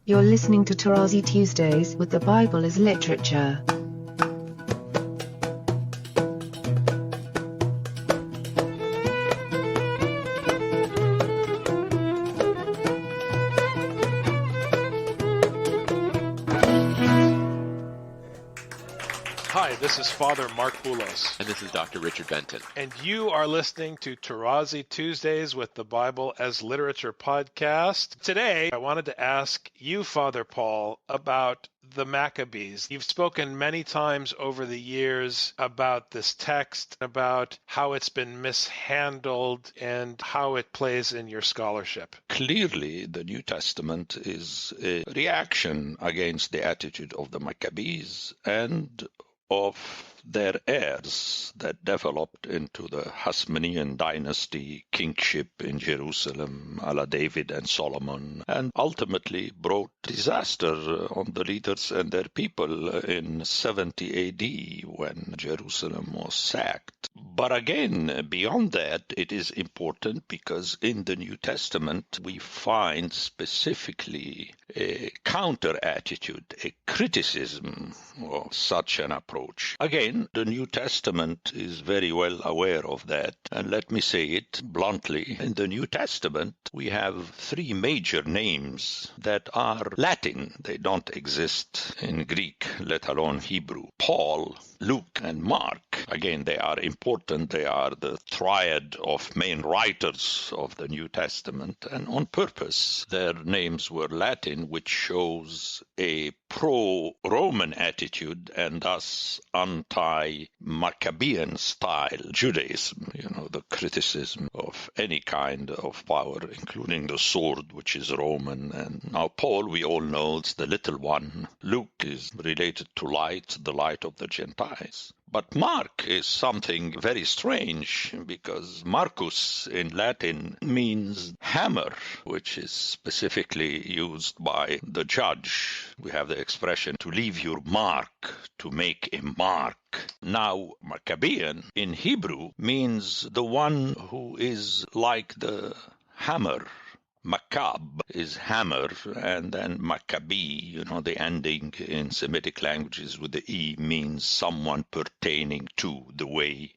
You're listening to Tarazi Tuesdays with the Bible as Literature. Hi, this is Father Mark Boulos. And this is Dr. Richard Benton. And you are listening to Tarazi Tuesdays with the Bible as Literature podcast. Today, I wanted to ask you, Father Paul, about the Maccabees. You've spoken many times over the years about this text, about how it's been mishandled and how it plays in your scholarship. Clearly, the New Testament is a reaction against the attitude of the Maccabees and of their heirs that developed into the Hasmonean dynasty kingship in Jerusalem, a la David and Solomon, and ultimately brought disaster on the leaders and their people in 70 AD when Jerusalem was sacked. But again, beyond that, it is important because in the New Testament we find specifically a counter-attitude, a criticism of such an approach. Again, the New Testament is very well aware of that. And let me say it bluntly. In the New Testament, we have three major names that are Latin. They don't exist in Greek, let alone Hebrew. Paul, Luke, and Mark. Again, they are important. They are the triad of main writers of the New Testament. And on purpose, their names were Latin, which shows a pro-Roman attitude and thus anti-Maccabean style Judaism, the criticism of any kind of power, including the sword, which is Roman. And now Paul, we all know, it's the little one. Luke is related to light, the light of the Gentiles. But Mark is something very strange because Marcus in Latin means hammer, which is specifically used by the judge. We have the expression to leave your mark, to make a mark. Now, Maccabean in Hebrew means the one who is like the hammer. Maccab is hammer, and then Maccabee, the ending in Semitic languages with the E means someone pertaining to, the way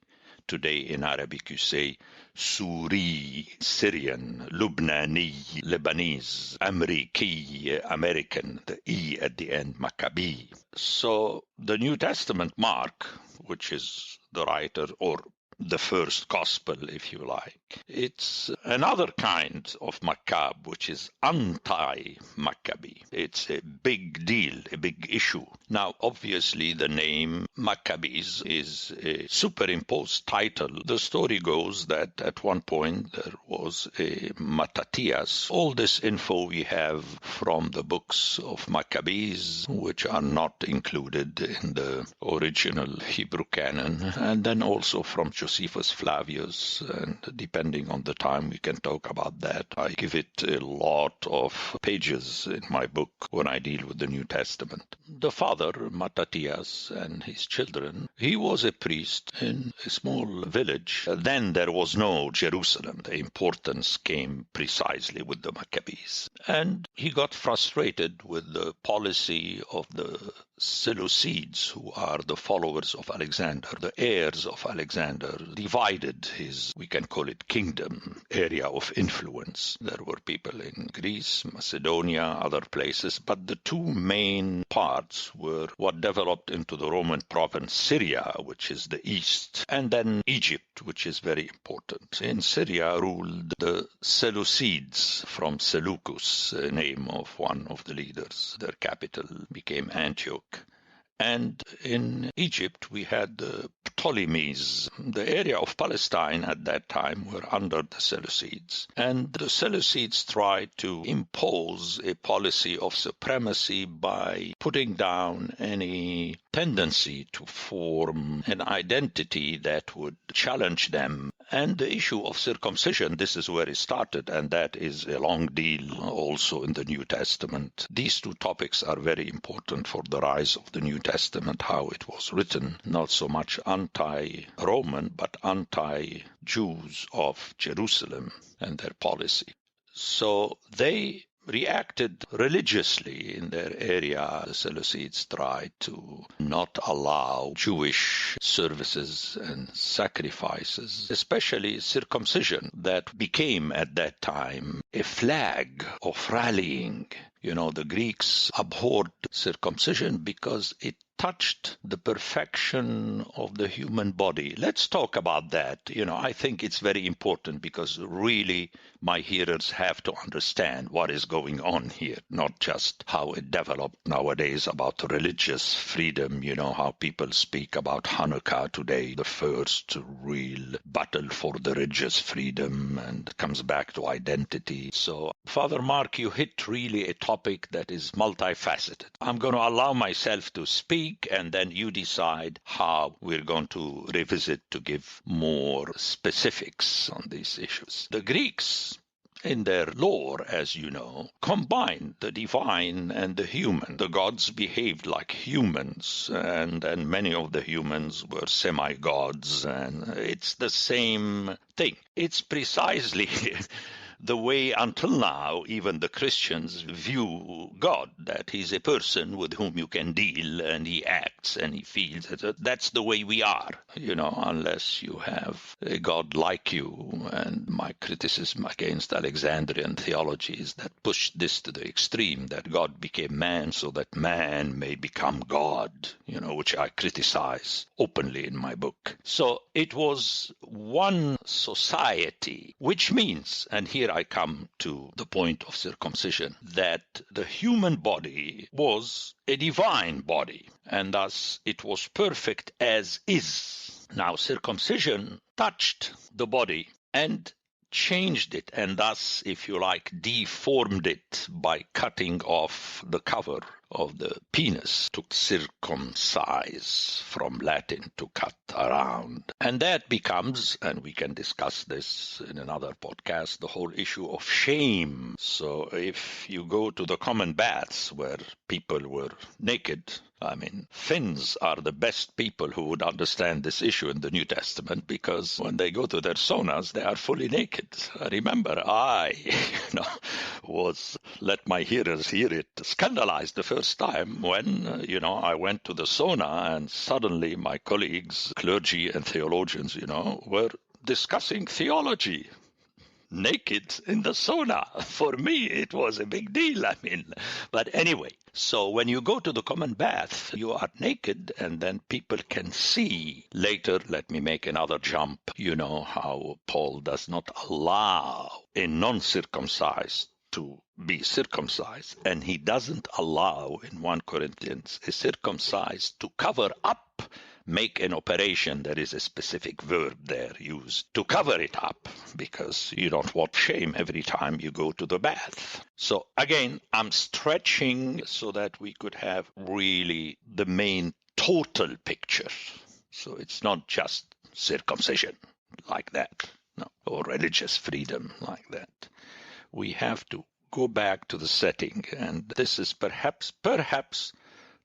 today in Arabic you say Suri, Syrian, Lubnani, Lebanese, Amriki, American, the E at the end, Maccabee. So the New Testament Mark, which is the writer or the first gospel, if you like. It's another kind of Maccab, which is anti-Maccabee. It's a big deal, a big issue. Now, obviously, the name Maccabees is a superimposed title. The story goes that at one point there was a Mattathias. All this info we have from the books of Maccabees, which are not included in the original Hebrew canon, and then also from Josephus Flavius, and depending on the time we can talk about that. I give it a lot of pages in my book when I deal with the New Testament. The father, Mattathias, and his children, he was a priest in a small village. Then there was no Jerusalem. The importance came precisely with the Maccabees. And he got frustrated with the policy of the Seleucids, who are the followers of Alexander, the heirs of Alexander, divided his, we can call it kingdom, area of influence. There were people in Greece, Macedonia, other places, but the two main parts were what developed into the Roman province Syria, which is the east, and then Egypt, which is very important. In Syria ruled the Seleucids from Seleucus, a name of one of the leaders. Their capital became Antioch. And in Egypt, we had the Ptolemies. The area of Palestine at that time were under the Seleucids. And the Seleucids tried to impose a policy of supremacy by putting down any tendency to form an identity that would challenge them. And the issue of circumcision, this is where it started, and that is a long deal also in the New Testament. These two topics are very important for the rise of the New Testament, how it was written, not so much anti-Roman, but anti-Jews of Jerusalem and their policy. So they reacted religiously in their area. The Seleucids tried to not allow Jewish services and sacrifices, especially circumcision, that became at that time a flag of rallying. The Greeks abhorred circumcision because it touched the perfection of the human body. Let's talk about that. I think it's very important because really my hearers have to understand what is going on here, not just how it developed nowadays about religious freedom, how people speak about Hanukkah today, the first real battle for the religious freedom, and comes back to identity. So, Father Mark, you hit really a topic that is multifaceted. I'm going to allow myself to speak, and then you decide how we're going to revisit to give more specifics on these issues. The Greeks, in their lore, as you know, combined the divine and the human. The gods behaved like humans, and many of the humans were semi-gods, and it's the same thing. It's precisely the way until now even the Christians view God, that he's a person with whom you can deal, and he acts and he feels. That's the way we are, unless you have a God like you. And my criticism against Alexandrian theology is that pushed this to the extreme, that God became man so that man may become God, which I criticize openly in my book. So it was one society, which means, and here I come to the point of circumcision, that the human body was a divine body, and thus it was perfect as is. Now, circumcision touched the body and changed it, and thus, if you like, deformed it by cutting off the cover of the penis, to circumcise, from Latin to cut around. And that becomes, and we can discuss this in another podcast, the whole issue of shame. So if you go to the common baths where people were naked, Finns are the best people who would understand this issue in the New Testament, because when they go to their saunas, they are fully naked. I remember I, was, let my hearers hear it, scandalized the first time when, I went to the sauna and suddenly my colleagues, clergy and theologians, were discussing theology naked in the sauna. For me, it was a big deal. But anyway, so when you go to the common bath, you are naked, and then people can see. Later, let me make another jump. How Paul does not allow a non-circumcised to be circumcised, and he doesn't allow in 1 Corinthians a circumcised to cover up, make an operation. There is a specific verb there used to cover it up, because you don't want shame every time you go to the bath. So again, I'm stretching so that we could have really the main total picture. So it's not just circumcision like that, no, or religious freedom like that. We have to go back to the setting, and this is perhaps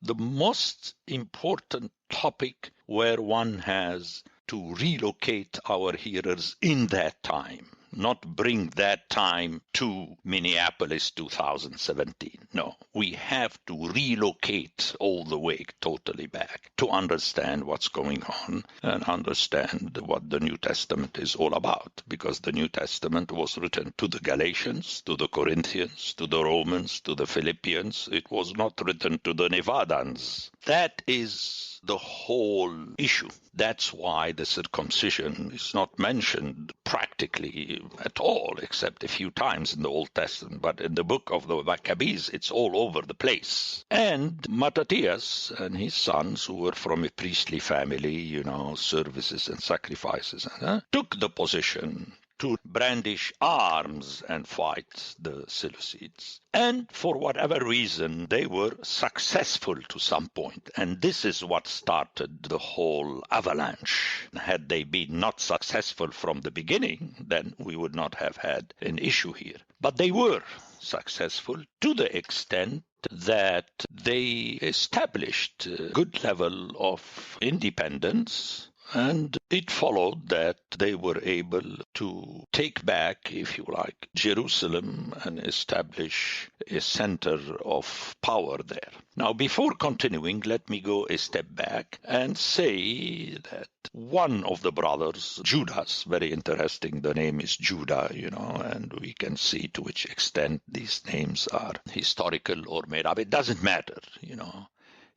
the most important topic where one has to relocate our hearers in that time, not bring that time to Minneapolis 2017. No, we have to relocate all the way totally back to understand what's going on and understand what the New Testament is all about, because the New Testament was written to the Galatians, to the Corinthians, to the Romans, to the Philippians. It was not written to the Nevadans. That is the whole issue. That's why the circumcision is not mentioned practically at all, except a few times in the Old Testament. But in the book of the Maccabees, it's all over the place. And Mattathias and his sons, who were from a priestly family, services and sacrifices, took the position to brandish arms and fight the Seleucids. And for whatever reason, they were successful to some point. And this is what started the whole avalanche. Had they been not successful from the beginning, then we would not have had an issue here. But they were successful to the extent that they established a good level of independence And it followed that they were able to take back, if you like, Jerusalem and establish a center of power there. Now, before continuing, let me go a step back and say that one of the brothers, Judas, very interesting, the name is Judah, and we can see to which extent these names are historical or made up. It doesn't matter.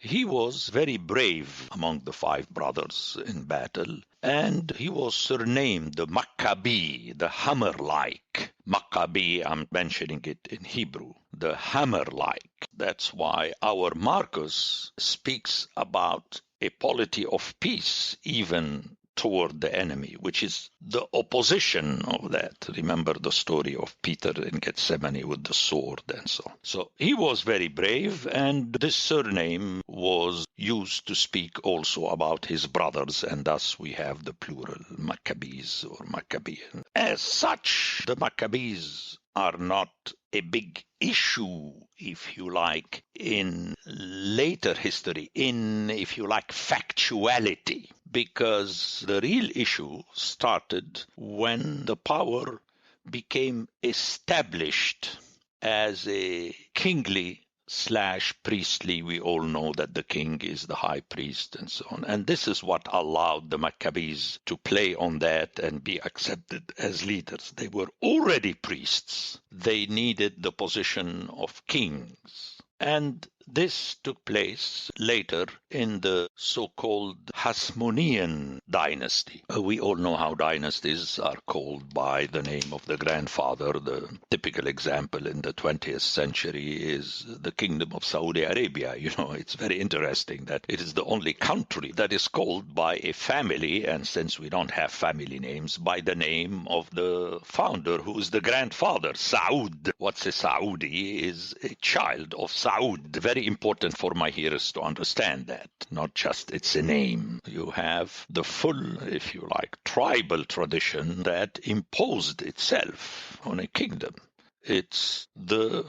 He was very brave among the 5 brothers in battle, and he was surnamed the Maccabee, the hammer-like. Maccabee, I'm mentioning it in Hebrew, the hammer-like. That's why our Marcus speaks about a polity of peace, even toward the enemy, which is the opposition of that. Remember the story of Peter in Gethsemane with the sword and so on. So he was very brave, and this surname was used to speak also about his brothers, and thus we have the plural Maccabees or Maccabean. As such, the Maccabees are not a big issue, if you like, in later history, in, if you like, factuality, because the real issue started when the power became established as a kingly / priestly. We all know that the king is the high priest and so on. And this is what allowed the Maccabees to play on that and be accepted as leaders. They were already priests. They needed the position of kings. And this took place later in the so-called Hasmonean dynasty. We all know how dynasties are called by the name of the grandfather. The typical example in the 20th century is the Kingdom of Saudi Arabia. It's very interesting that it is the only country that is called by a family, and since we don't have family names, by the name of the founder, who is the grandfather, Saud. What's a Saudi is a child of Saud. Very important for my hearers to understand that, not just it's a name. You have the full, if you like, tribal tradition that imposed itself on a kingdom. It's the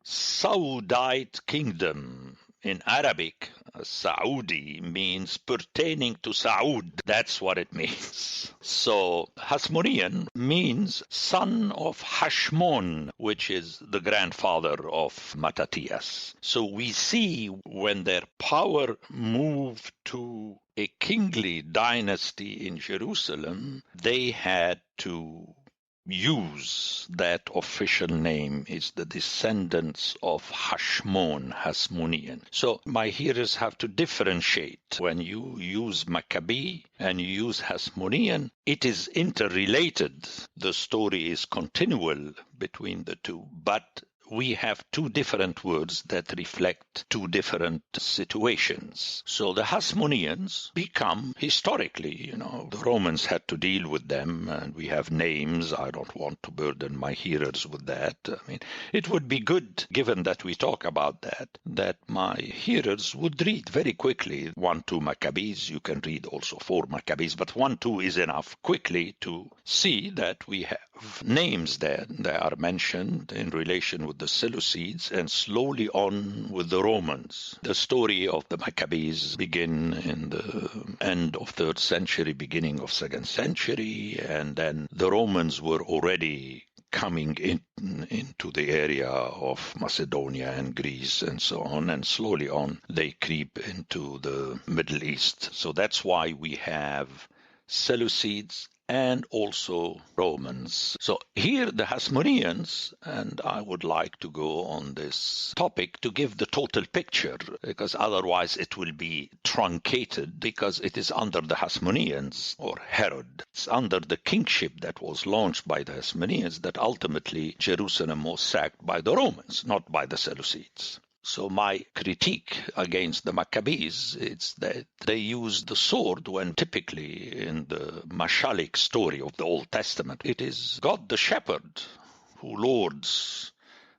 Saudite kingdom. In Arabic, Saudi means pertaining to Saud. That's what it means. So Hasmonean means son of Hashmon, which is the grandfather of Mattathias. So we see when their power moved to a kingly dynasty in Jerusalem, they had to use that official name is the descendants of Hashmon, Hasmonean. So my hearers have to differentiate. When you use Maccabee and you use Hasmonean, it is interrelated. The story is continual between the two, but we have 2 different words that reflect 2 different situations. So the Hasmoneans become, historically, the Romans had to deal with them, and we have names. I don't want to burden my hearers with that. It would be good, given that we talk about that my hearers would read very quickly 1-2 Maccabees. You can read also 4 Maccabees, but 1-2 is enough quickly to see that we have names there. They are mentioned in relation with the Seleucids and slowly on with the Romans. The story of the Maccabees begin in the end of 3rd century, beginning of 2nd century, and then the Romans were already coming into the area of Macedonia and Greece and so on, and slowly on they creep into the Middle East. So that's why we have Seleucids and also Romans. So here the Hasmoneans, and I would like to go on this topic to give the total picture, because otherwise it will be truncated, because it is under the Hasmoneans, or Herod. It's under the kingship that was launched by the Hasmoneans that ultimately Jerusalem was sacked by the Romans, not by the Seleucids. So my critique against the Maccabees is that they used the sword when typically in the Mashalic story of the Old Testament, it is God the shepherd who lords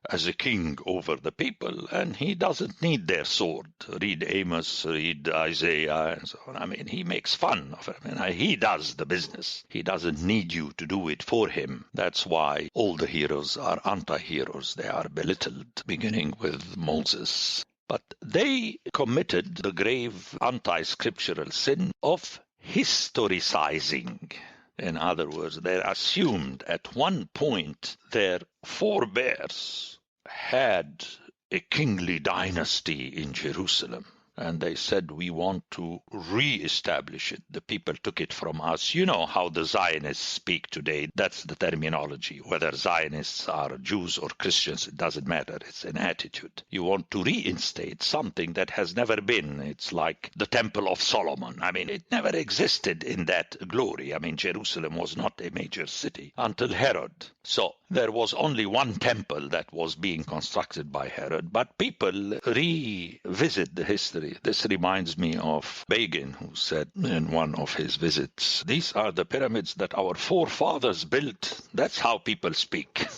as a king over the people, and he doesn't need their sword. Read Amos, read Isaiah, and so on. He makes fun of it. He does the business. He doesn't need you to do it for him. That's why all the heroes are anti-heroes. They are belittled, beginning with Moses. But they committed the grave anti-scriptural sin of historicizing. In other words, they assumed at one point their forebears had a kingly dynasty in Jerusalem. And they said, we want to re-establish it. The people took it from us. You know how the Zionists speak today. That's the terminology. Whether Zionists are Jews or Christians, it doesn't matter. It's an attitude. You want to reinstate something that has never been. It's like the Temple of Solomon. I mean, it never existed in that glory. I mean, Jerusalem was not a major city until Herod. So there was only one temple that was being constructed by Herod, but people revisit the history. This reminds me of Begin, who said in one of his visits, these are the pyramids that our forefathers built. That's how people speak.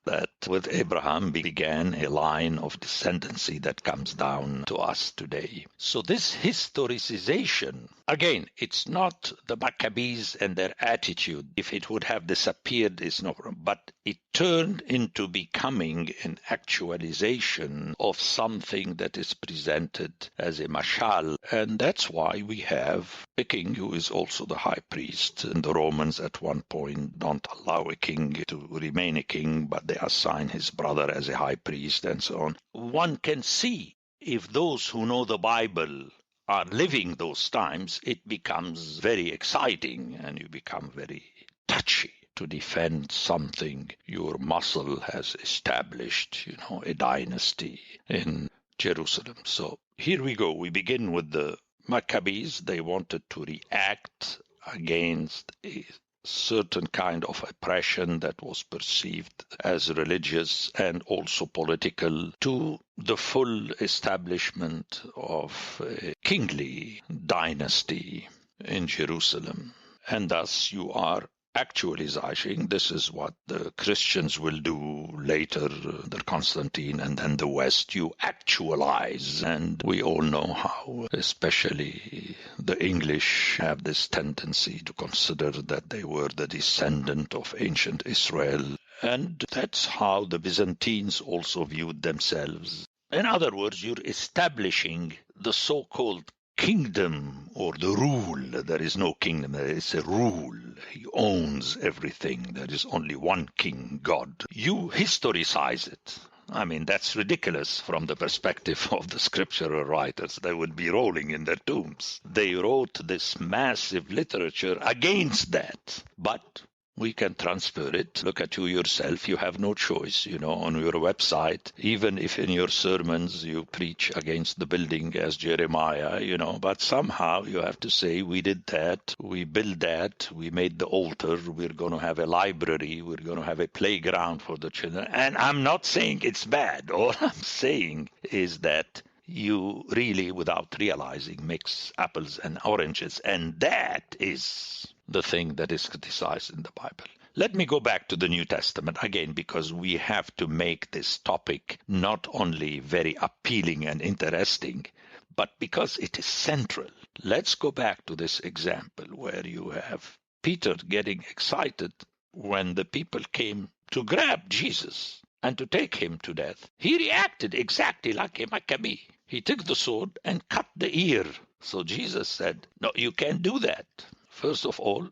That with Abraham began a line of descendancy that comes down to us today. So this historicization, again, it's not the Maccabees and their attitude. If it would have disappeared, it's no problem. But it turned into becoming an actualization of something that is presented as a mashal. And that's why we have a king who is also the high priest. And the Romans at one point don't allow a king to remain a king, but they assign his brother as a high priest and so on. One can see if those who know the Bible are living those times, it becomes very exciting and you become very touchy to defend something your muscle has established, a dynasty in Jerusalem. So here we go. We begin with the Maccabees. They wanted to react against a certain kind of oppression that was perceived as religious and also political to the full establishment of a kingly dynasty in Jerusalem. And thus you are actualizing. This is what the Christians will do later, the Constantine and then the West. You actualize. And we all know how, especially the English, have this tendency to consider that they were the descendant of ancient Israel. And that's how the Byzantines also viewed themselves. In other words, you're establishing the so-called kingdom or the rule. There is no kingdom, there is a rule. He owns everything. There is only one king, God. You historicize it. I mean, that's ridiculous from the perspective of the scriptural writers. They would be rolling in their tombs. They wrote this massive literature against that. But we can transfer it. Look at you yourself. You have no choice, on your website. Even if in your sermons you preach against the building as Jeremiah, but somehow you have to say, we did that, we built that, we made the altar, we're going to have a library, we're going to have a playground for the children. And I'm not saying it's bad. All I'm saying is that you really, without realizing, mix apples and oranges. And that is the thing that is criticized in the Bible. Let me go back to the New Testament again, because we have to make this topic not only very appealing and interesting, but because it is central. Let's go back to this example where you have Peter getting excited when the people came to grab Jesus and to take him to death. He reacted exactly like a Maccabee. He took the sword and cut the ear. So Jesus said, no, you can't do that. First of all,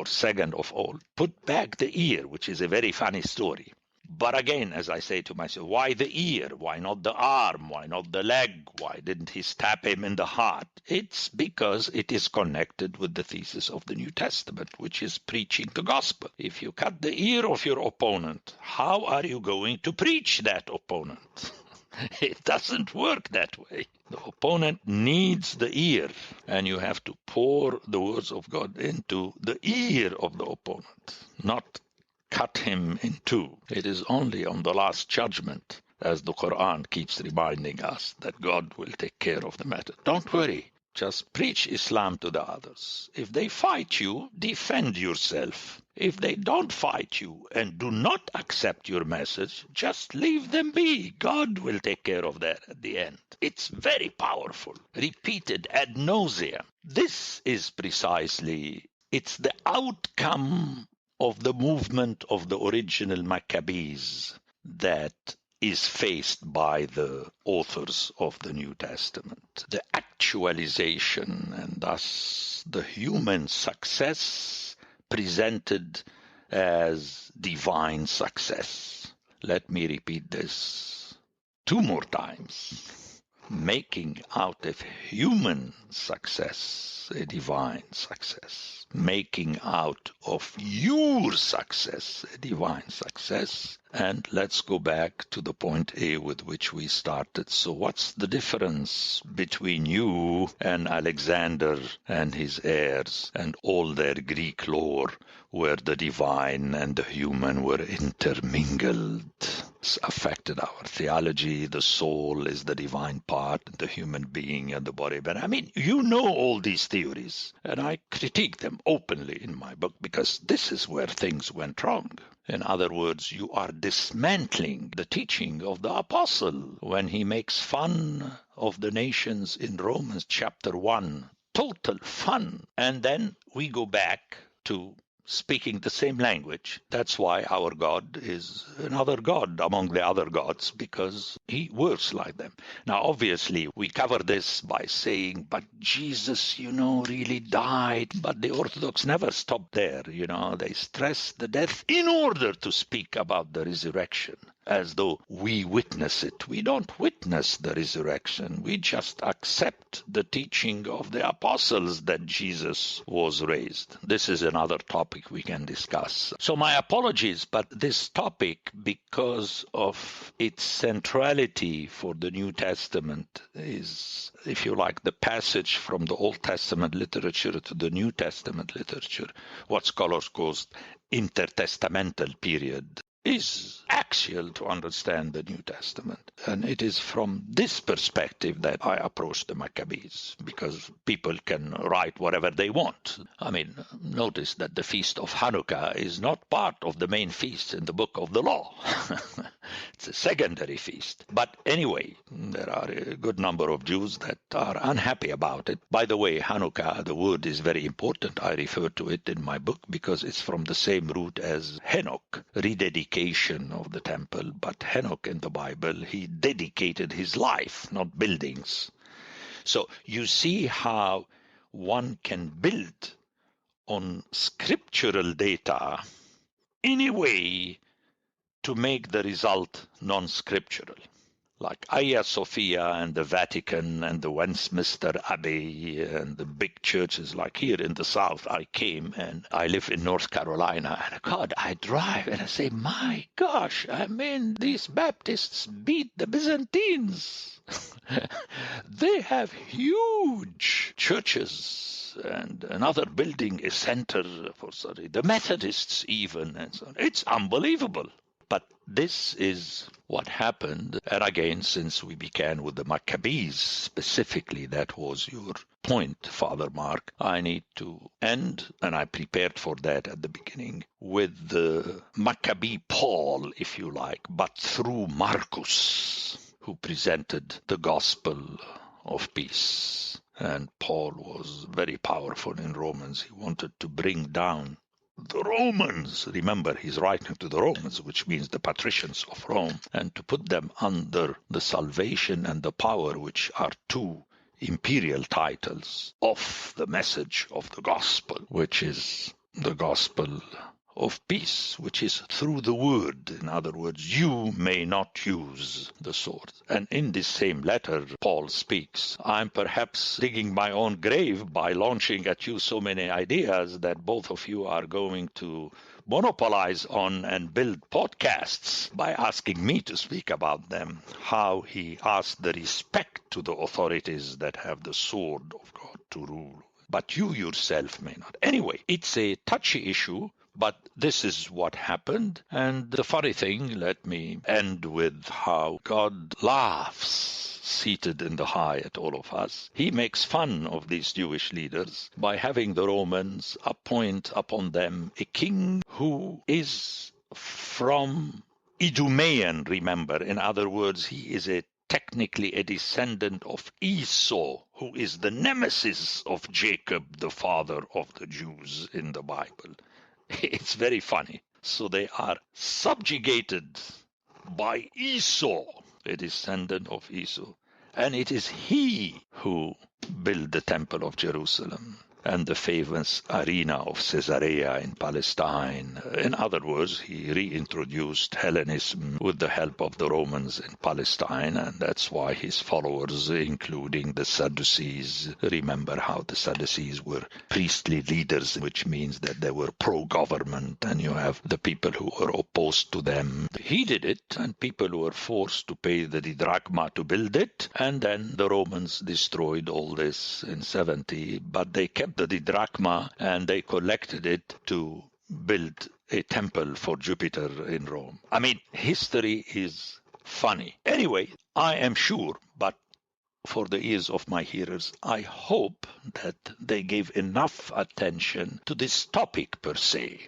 second of all, put back the ear, which is a very funny story. But again, as I say to myself, why the ear? Why not the arm? Why not the leg? Why didn't he stab him in the heart? It's because it is connected with the thesis of the New Testament, which is preaching the gospel. If you cut the ear of your opponent, how are you going to preach that opponent? It doesn't work that way. The opponent needs the ear, and you have to pour the words of God into the ear of the opponent, not cut him in two. It is only on the last judgment, as the Quran keeps reminding us, that God will take care of the matter. Don't worry. Just preach Islam to the others. If they fight you, defend yourself. If they don't fight you and do not accept your message, just leave them be. God will take care of that at the end. It's very powerful. Repeated ad nauseam. This is precisely, it's the outcome of the movement of the original Maccabees that is faced by the authors of the New Testament. The actualization and thus the human success presented as divine success. Let me repeat this 2 more times. Making out of human success a divine success. Making out of your success a divine success. And let's go back to the point A with which we started. So what's the difference between you and Alexander and his heirs and all their Greek lore where the divine and the human were intermingled? It's affected our theology. The soul is the divine part, the human being and the body. But I mean, you know all these theories, and I critique them openly in my book because this is where things went wrong. In other words, you are dismantling the teaching of the apostle when he makes fun of the nations in Romans chapter 1. Total fun. And then we go back to speaking the same language. That's why our God is another God among the other gods, because he works like them. Now, obviously, we cover this by saying, but Jesus, really died. But the Orthodox never stop there. They stress the death in order to speak about the resurrection, as though we witness it. We don't witness the resurrection. We just accept the teaching of the apostles that Jesus was raised. This is another topic we can discuss. So my apologies, but this topic, because of its centrality for the New Testament, is, if you like, the passage from the Old Testament literature to the New Testament literature, what scholars call intertestamental period, is axial to understand the New Testament. And it is from this perspective that I approach the Maccabees, because people can write whatever they want. I mean, notice that the feast of Hanukkah is not part of the main feast in the book of the law. It's a secondary feast. But anyway, there are a good number of Jews that are unhappy about it. By the way, Hanukkah, the word is very important. I refer to it in my book because it's from the same root as Henoch, rededication of the temple. But Henoch in the Bible, he dedicated his life, not buildings. So you see how one can build on scriptural data in a way to make the result non-scriptural. Like Hagia Sophia and the Vatican and the Westminster Abbey and the big churches, like here in the South, I came and I live in North Carolina, and God, I drive and I say, my gosh, I mean, these Baptists beat the Byzantines. They have huge churches, and another building, a center for the Methodists even, and so on. It's unbelievable. But this is what happened. And again, since we began with the Maccabees specifically, that was your point, Father Mark, I need to end, and I prepared for that at the beginning, with the Maccabee Paul, if you like, but through Marcus, who presented the gospel of peace. And Paul was very powerful in Romans. He wanted to bring down the Romans. Remember, he's writing to the Romans, which means the patricians of Rome, and to put them under the salvation and the power, which are two imperial titles of the message of the gospel, which is the gospel of peace, which is through the word. In other words, you may not use the sword. And in this same letter, Paul speaks, I'm perhaps digging my own grave by launching at you so many ideas that both of you are going to monopolize on and build podcasts by asking me to speak about them. How he asked the respect to the authorities that have the sword of God to rule. But you yourself may not. Anyway, it's a touchy issue. But this is what happened. And the funny thing, let me end with how God laughs seated in the high at all of us. He makes fun of these Jewish leaders by having the Romans appoint upon them a king who is from Idumean, remember. In other words, he is technically a descendant of Esau, who is the nemesis of Jacob, the father of the Jews in the Bible. It's very funny. So they are subjugated by Esau, a descendant of Esau. And it is he who built the Temple of Jerusalem and the famous arena of Caesarea in Palestine. In other words, he reintroduced Hellenism with the help of the Romans in Palestine, and that's why his followers, including the Sadducees, remember how the Sadducees were priestly leaders, which means that they were pro-government, and you have the people who were opposed to them. He did it, and people were forced to pay the didrachma to build it, and then the Romans destroyed all this in 70, but they kept the didrachma and they collected it to build a temple for Jupiter in Rome. I mean, history is funny. Anyway, I am sure, but for the ears of my hearers, I hope that they gave enough attention to this topic per se.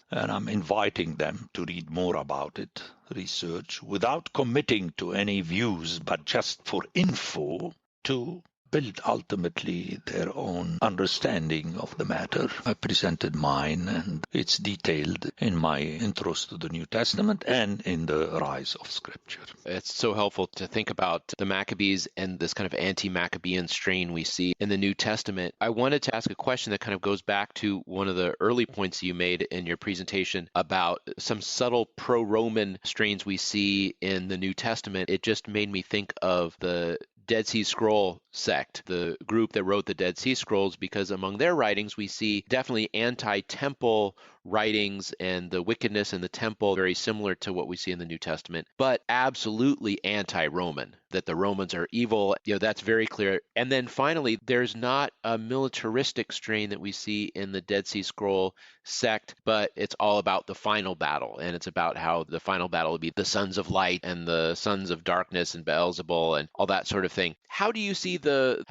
And I'm inviting them to read more about it, research, without committing to any views, but just for info, to build ultimately their own understanding of the matter. I presented mine, and it's detailed in my intros to the New Testament and in the Rise of Scripture. It's so helpful to think about the Maccabees and this kind of anti-Maccabean strain we see in the New Testament. I wanted to ask a question that kind of goes back to one of the early points you made in your presentation about some subtle pro-Roman strains we see in the New Testament. It just made me think of the Dead Sea Scroll sect, the group that wrote the Dead Sea Scrolls, because among their writings we see definitely anti-temple writings and the wickedness in the temple, very similar to what we see in the New Testament, but absolutely anti-Roman, that the Romans are evil. That's very clear. And then finally, there's not a militaristic strain that we see in the Dead Sea Scroll sect, but it's all about the final battle, and it's about how the final battle would be the sons of light and the sons of darkness and Beelzebul and all that sort of thing. How do you see the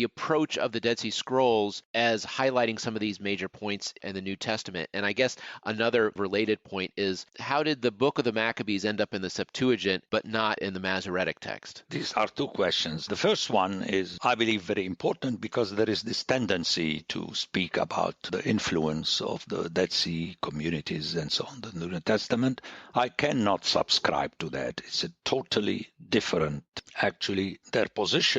approach of the Dead Sea Scrolls as highlighting some of these major points in the New Testament? And I guess another related point is, how did the book of the Maccabees end up in the Septuagint but not in the Masoretic text? These are two questions. The first one is, I believe, very important because there is this tendency to speak about the influence of the Dead Sea communities and so on in the New Testament. I cannot subscribe to that. It's a totally different. Actually, their position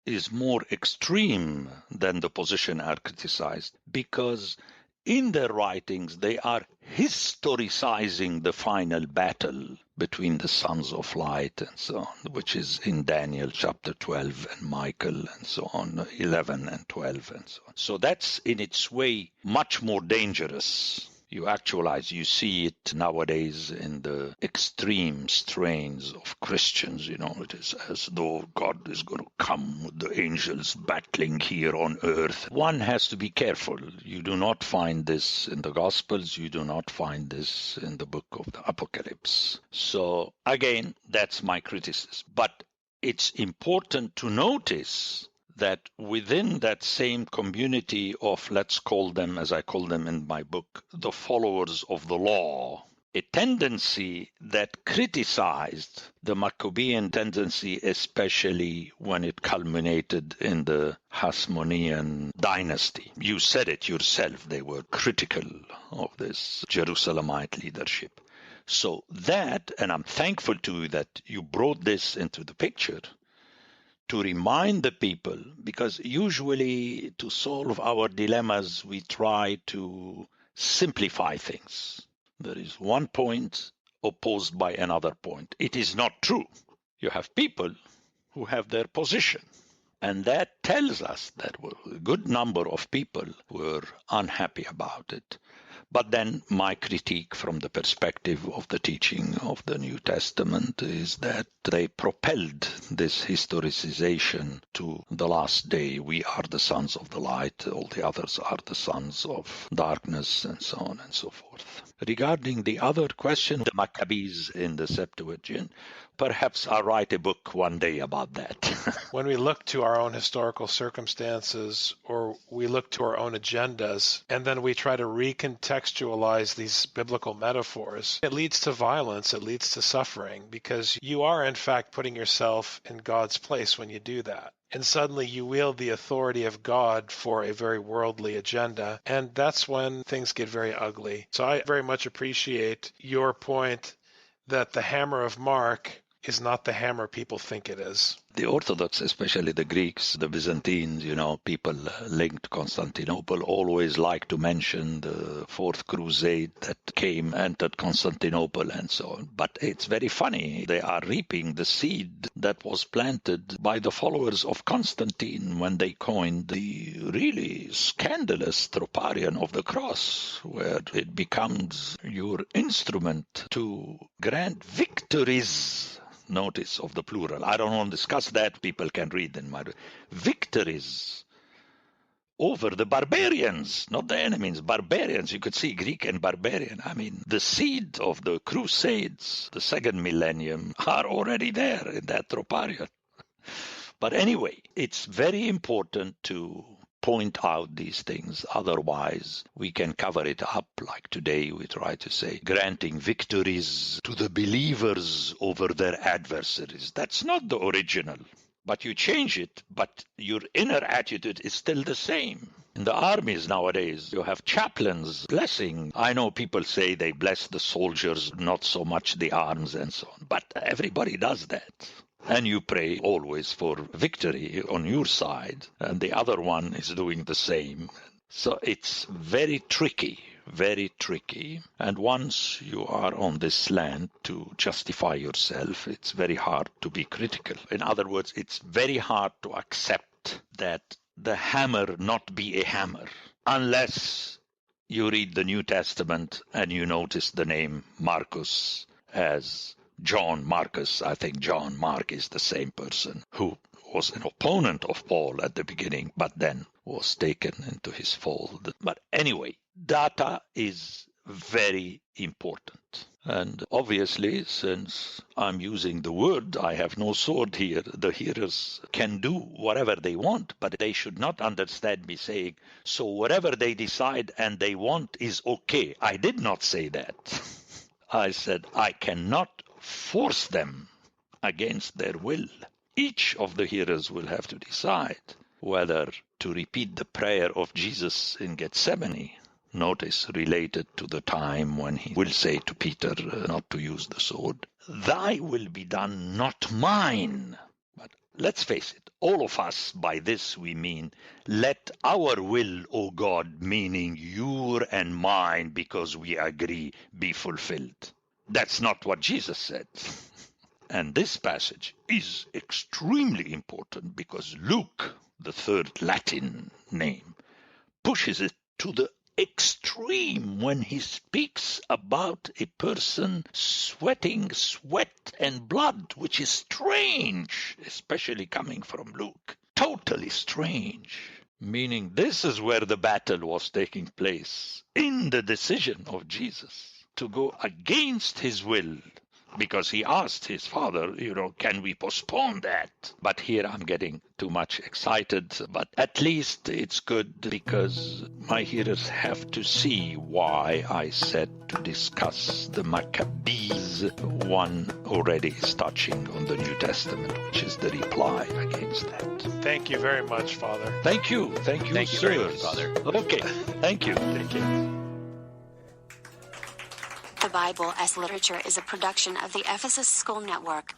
is more extreme than the position are criticized, because in their writings they are historicizing the final battle between the sons of light and so on, which is in Daniel chapter 12 and Michael and so on, 11 and 12 and so on. So that's in its way much more dangerous. You see it nowadays in the extreme strains of Christians. It is as though God is going to come with the angels battling here on earth. One has to be careful. You do not find this in the Gospels. You do not find this in the book of the Apocalypse. So again, that's my criticism. But it's important to notice that within that same community of, let's call them, as I call them in my book, the followers of the law, a tendency that criticized the Maccabean tendency, especially when it culminated in the Hasmonean dynasty. You said it yourself, they were critical of this Jerusalemite leadership. So that, and I'm thankful to you that you brought this into the picture, to remind the people, because usually to solve our dilemmas, we try to simplify things. There is one point opposed by another point. It is not true. You have people who have their position. And that tells us that a good number of people were unhappy about it. But then my critique from the perspective of the teaching of the New Testament is that they propelled this historicization to the last day. We are the sons of the light, all the others are the sons of darkness, and so on and so forth. Regarding the other question, the Maccabees in the Septuagint, perhaps I'll write a book one day about that. When we look to our own historical circumstances, or we look to our own agendas, and then we try to recontextualize these biblical metaphors, it leads to violence, it leads to suffering, because you are in fact putting yourself in God's place when you do that. And suddenly you wield the authority of God for a very worldly agenda, and that's when things get very ugly. So I very much appreciate your point that the hammer of Mark is not the hammer people think it is. The Orthodox, especially the Greeks, the Byzantines, people linked to Constantinople always like to mention the Fourth Crusade that entered Constantinople and so on. But it's very funny. They are reaping the seed that was planted by the followers of Constantine when they coined the really scandalous troparion of the cross, where it becomes your instrument to grant victories. Notice of the plural. I don't want to discuss that. People can read in my victories over the barbarians, not the enemies, barbarians. You could see Greek and barbarian. I mean, the seed of the Crusades, the second millennium, are already there in that troparion. But anyway, it's very important to point out these things. Otherwise, we can cover it up like today we try to say, granting victories to the believers over their adversaries. That's not the original. But you change it, but your inner attitude is still the same. In the armies nowadays, you have chaplains blessing. I know people say they bless the soldiers, not so much the arms and so on. But everybody does that. And you pray always for victory on your side, and the other one is doing the same. So it's very tricky. And once you are on this land to justify yourself, it's very hard to be critical. In other words, it's very hard to accept that the hammer not be a hammer, unless you read the New Testament and you notice the name Marcus as John Marcus. I think John Mark is the same person who was an opponent of Paul at the beginning, but then was taken into his fold. But anyway, data is very important. And obviously, since I'm using the word, I have no sword here. The hearers can do whatever they want, but they should not understand me saying, so whatever they decide and they want is okay. I did not say that. I said, I cannot force them against their will. Each of the hearers will have to decide whether to repeat the prayer of Jesus in Gethsemane, notice related to the time when he will say to Peter not to use the sword, thy will be done, not mine. But let's face it, all of us, by this we mean, let our will, O God, meaning your and mine, because we agree, be fulfilled. That's not what Jesus said. And this passage is extremely important because Luke, the third Latin name, pushes it to the extreme when he speaks about a person sweating sweat and blood, which is strange, especially coming from Luke. Totally strange. Meaning this is where the battle was taking place, in the decision of Jesus to go against his will, because he asked his father, can we postpone that? But here I'm getting too much excited. But at least it's good because my hearers have to see why I said to discuss the Maccabees. One already is touching on the New Testament, which is the reply against that. Thank you very much, Father. Thank you, Thank you very much, Father. Okay, thank you. The Bible as Literature is a production of the Ephesus School Network.